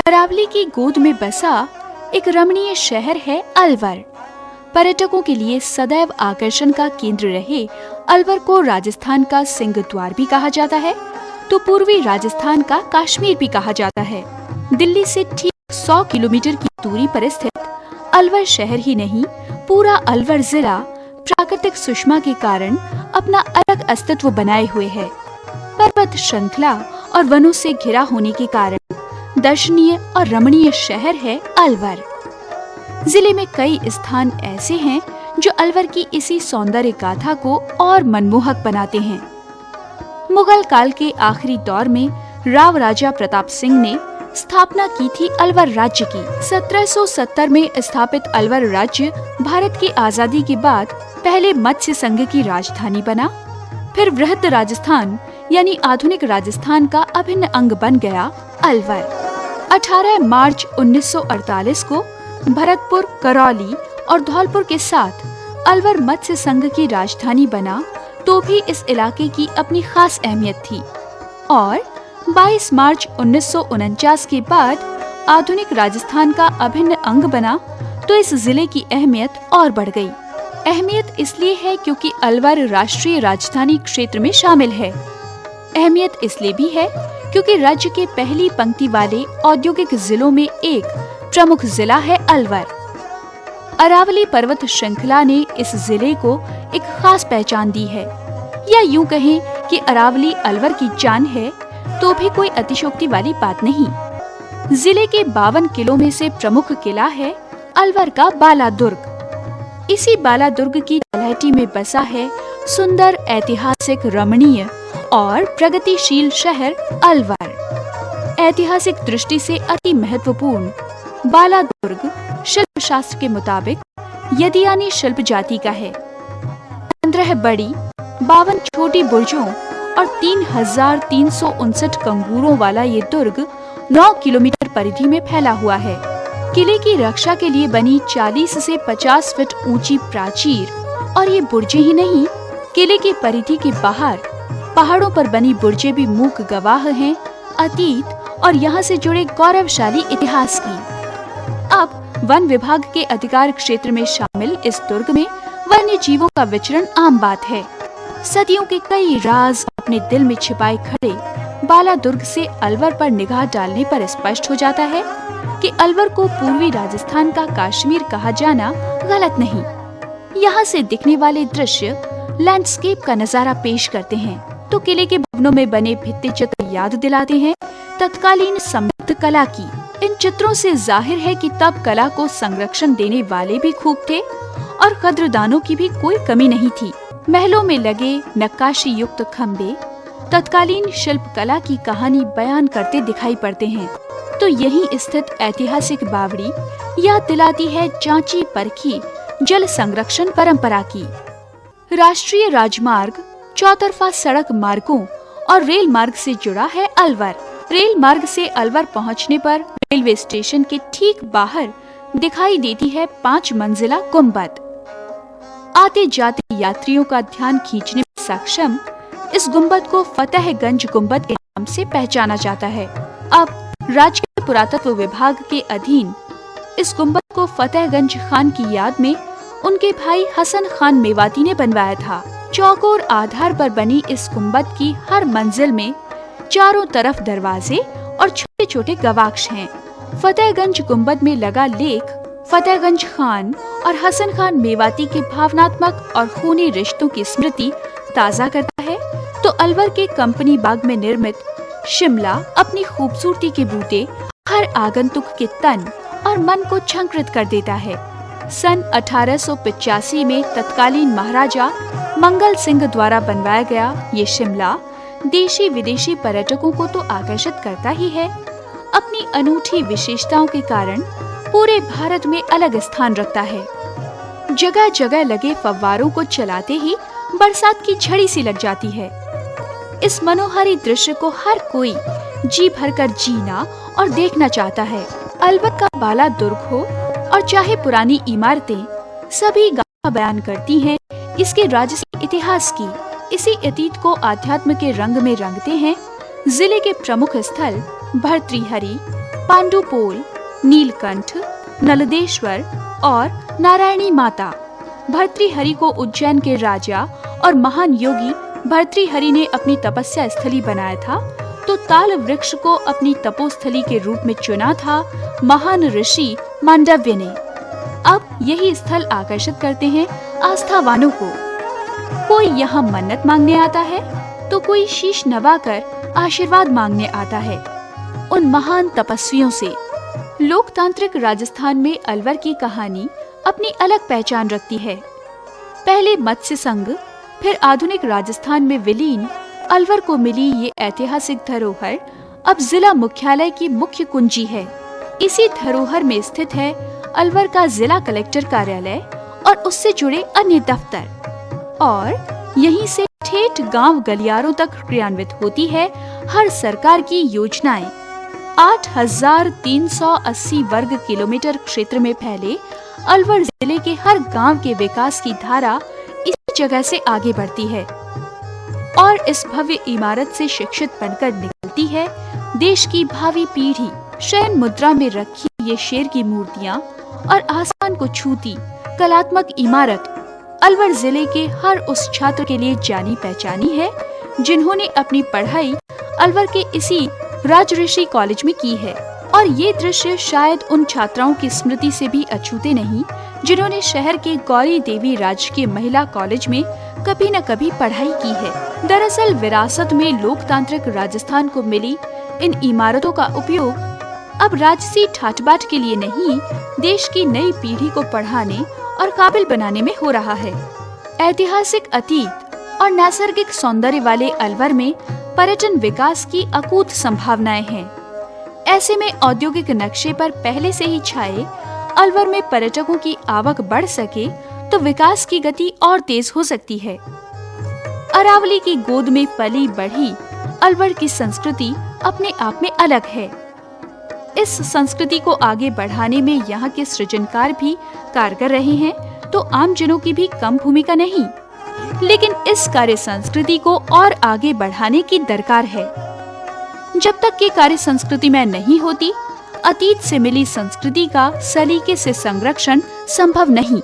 अरावली की गोद में बसा एक रमणीय शहर है अलवर। पर्यटकों के लिए सदैव आकर्षण का केंद्र रहे अलवर को राजस्थान का सिंह द्वार भी कहा जाता है, तो पूर्वी राजस्थान का कश्मीर भी कहा जाता है। दिल्ली से ठीक 100 किलोमीटर की दूरी पर स्थित अलवर शहर ही नहीं, पूरा अलवर जिला प्राकृतिक सुषमा के कारण अपना अलग अस्तित्व बनाए हुए है। पर्वत श्रृंखला और वनों से घिरा होने के कारण दर्शनीय और रमणीय शहर है अलवर। जिले में कई स्थान ऐसे हैं जो अलवर की इसी सौंदर्य गाथा को और मनमोहक बनाते हैं। मुगल काल के आखिरी दौर में राव राजा प्रताप सिंह ने स्थापना की थी अलवर राज्य की। 1770 में स्थापित अलवर राज्य भारत की आजादी के बाद पहले मत्स्य संघ की राजधानी बना, फिर वृहद राजस्थान यानी आधुनिक राजस्थान का अभिन्न अंग बन गया अलवर। 18 मार्च 1948 को भरतपुर, करौली और धौलपुर के साथ अलवर मत्स्य संघ की राजधानी बना, तो भी इस इलाके की अपनी खास अहमियत थी। और 22 मार्च 1949 के बाद आधुनिक राजस्थान का अभिन्न अंग बना, तो इस जिले की अहमियत और बढ़ गई। अहमियत इसलिए है क्योंकि अलवर राष्ट्रीय राजधानी क्षेत्र में शामिल है। अहमियत इसलिए भी है क्योंकि राज्य के पहली पंक्ति वाले औद्योगिक जिलों में एक प्रमुख जिला है अलवर। अरावली पर्वत श्रृंखला ने इस जिले को एक खास पहचान दी है, या यूं कहें कि अरावली अलवर की जान है, तो भी कोई अतिशयोक्ति वाली बात नहीं। जिले के 52 किलों में से प्रमुख किला है अलवर का बाला दुर्ग। इसी बाला दुर्ग की तलहटी में बसा है सुंदर, ऐतिहासिक, रमणीय और प्रगतिशील शहर अलवर। ऐतिहासिक दृष्टि से अति महत्वपूर्ण बाला दुर्ग शिल्प शास्त्र के मुताबिक यदियानी शिल्प जाति का है। 15 बड़ी, 52 छोटी बुर्जों और 3359 कंगूरों वाला ये दुर्ग 9 किलोमीटर परिधि में फैला हुआ है। किले की रक्षा के लिए बनी 40 से 50 फीट ऊंची प्राचीर और ये बुर्जें ही नहीं, किले की परिधि के बाहर पहाड़ों पर बनी बुर्जें भी मूक गवाह हैं अतीत और यहाँ से जुड़े गौरवशाली इतिहास की। अब वन विभाग के अधिकार क्षेत्र में शामिल इस दुर्ग में वन्य जीवों का विचरण आम बात है। सदियों के कई राज अपने दिल में छिपाए खड़े बाला दुर्ग से अलवर पर निगाह डालने पर स्पष्ट हो जाता है कि अलवर को पूर्वी राजस्थान का कश्मीर कहा जाना गलत नहीं। यहाँ से दिखने वाले दृश्य लैंडस्केप का नजारा पेश करते हैं, तो किले के भवनों में बने भित्ति चित्र याद दिलाते हैं तत्कालीन समृद्ध कला की। इन चित्रों से जाहिर है कि तब कला को संरक्षण देने वाले भी खूब थे और कद्रदानों की भी कोई कमी नहीं थी। महलों में लगे नक्काशी युक्त खम्बे तत्कालीन शिल्प कला की कहानी बयान करते दिखाई पड़ते हैं, तो यहीं स्थित ऐतिहासिक बावड़ी याद दिलाती है जांची परखी जल संरक्षण परंपरा की। राष्ट्रीय राजमार्ग, चौतरफा सड़क मार्गों और रेल मार्ग से जुड़ा है अलवर। रेल मार्ग से अलवर पहुंचने पर रेलवे स्टेशन के ठीक बाहर दिखाई देती है 5 मंजिला गुम्बद। आते जाते यात्रियों का ध्यान खींचने में सक्षम इस गुम्बद को फतेहगंज गुम्बद के नाम से पहचाना जाता है। अब राज्य के पुरातत्व विभाग के अधीन इस गुम्बद को फतेहगंज खान की याद में उनके भाई हसन खान मेवाती ने बनवाया था। चौकोर आधार पर बनी इस गुम्बद की हर मंजिल में चारों तरफ दरवाजे और छोटे छोटे गवाक्ष हैं। फतेहगंज गुम्बद में लगा लेख फतेहगंज खान और हसन खान मेवाती के भावनात्मक और खूनी रिश्तों की स्मृति ताज़ा करता है, तो अलवर के कंपनी बाग में निर्मित शिमला अपनी खूबसूरती के बूते हर आगंतुक के तन और मन को झंकृत कर देता है। सन 1885 में तत्कालीन महाराजा मंगल सिंह द्वारा बनवाया गया ये शिमला देशी विदेशी पर्यटकों को तो आकर्षित करता ही है, अपनी अनूठी विशेषताओं के कारण पूरे भारत में अलग स्थान रखता है। जगह जगह लगे फव्वारों को चलाते ही बरसात की झड़ी सी लग जाती है। इस मनोहारी दृश्य को हर कोई जी भरकर जीना और देखना चाहता है। अलवर का बाला दुर्ग हो और चाहे पुरानी इमारतें, सभी गाथा बयान करती हैं इसके राजसी इतिहास की। इसी अतीत को आध्यात्म के रंग में रंगते हैं जिले के प्रमुख स्थल भर्तृहरि, पांडुपोल, नीलकंठ, नलदेश्वर और नारायणी माता। भर्तृहरि को उज्जैन के राजा और महान योगी भर्तृहरि ने अपनी तपस्या स्थली बनाया था, तो ताल वृक्ष को अपनी तपोस्थली के रूप में चुना था महान ऋषि मांडव्य ने। अब यही स्थल आकर्षित करते हैं आस्थावानों को। कोई यहाँ मन्नत मांगने आता है तो कोई शीश नवाकर आशीर्वाद मांगने आता है उन महान तपस्वियों से। लोकतांत्रिक राजस्थान में अलवर की कहानी अपनी अलग पहचान रखती है। पहले मत्स्य संघ, फिर आधुनिक राजस्थान में विलीन अलवर को मिली ये ऐतिहासिक धरोहर अब जिला मुख्यालय की मुख्य कुंजी है। इसी धरोहर में स्थित है अलवर का जिला कलेक्टर कार्यालय और उससे जुड़े अन्य दफ्तर, और यहीं से ठेठ गांव गलियारों तक क्रियान्वित होती है हर सरकार की योजनाएं। 8,380 वर्ग किलोमीटर क्षेत्र में फैले अलवर जिले के हर गांव के विकास की धारा इसी जगह से आगे बढ़ती है और इस भव्य इमारत से शिक्षित बनकर निकलती है देश की भावी पीढ़ी। शयन मुद्रा में रखी ये शेर की मूर्तियां और आसमान को छूती कलात्मक इमारत अलवर जिले के हर उस छात्र के लिए जानी पहचानी है जिन्होंने अपनी पढ़ाई अलवर के इसी राजऋषि कॉलेज में की है। और ये दृश्य शायद उन छात्राओं की स्मृति से भी अछूते नहीं जिन्होंने शहर के गौरी देवी राजकीय महिला कॉलेज में कभी न कभी पढ़ाई की है। दरअसल विरासत में लोकतांत्रिक राजस्थान को मिली इन इमारतों का उपयोग अब राजसी ठाट-बाट के लिए नहीं, देश की नई पीढ़ी को पढ़ाने और काबिल बनाने में हो रहा है। ऐतिहासिक अतीत और नैसर्गिक सौंदर्य वाले अलवर में पर्यटन विकास की अकूत संभावनाएं हैं। ऐसे में औद्योगिक नक्शे पर पहले से ही छाए अलवर में पर्यटकों की आवक बढ़ सके तो विकास की गति और तेज हो सकती है। अरावली की गोद में पली बढ़ी अलवर की संस्कृति अपने आप में अलग है। इस संस्कृति को आगे बढ़ाने में यहाँ के सृजनकार भी कारगर रहे हैं, तो आम जनों की भी कम भूमिका नहीं। लेकिन इस कार्य संस्कृति को और आगे बढ़ाने की दरकार है। जब तक ये कार्य संस्कृति में नहीं होती, अतीत से मिली संस्कृति का सलीके से संरक्षण संभव नहीं।